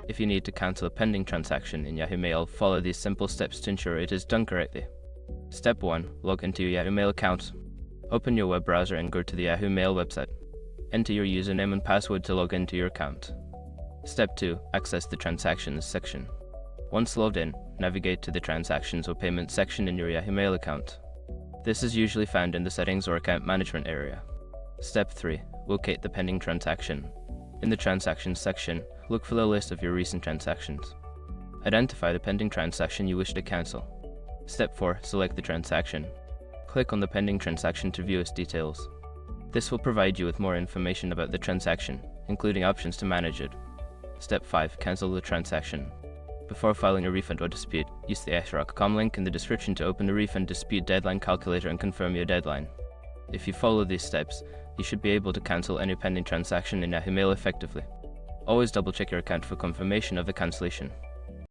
If you need to cancel a pending transaction in Yahoo Mail, follow these simple steps to ensure it is done correctly. Step 1. Log into your Yahoo Mail account. Open your web browser and go to the Yahoo Mail website. Enter your username and password to log into your account. Step 2. Access the Transactions section. Once logged in, navigate to the Transactions or Payments section in your Yahoo Mail account. This is usually found in the Settings or Account Management area. Step 3. Locate the pending transaction. In the Transactions section, look for the list of your recent transactions. Identify the pending transaction you wish to cancel. Step 4. Select the transaction. Click on the pending transaction to view its details. This will provide you with more information about the transaction, including options to manage it. Step 5. Cancel the transaction. Before filing a refund or dispute, use the xrock.com link in the description to open the refund dispute deadline calculator and confirm your deadline. If you follow these steps, you should be able to cancel any pending transaction in Yahoo Mail effectively. Always double-check your account for confirmation of the cancellation.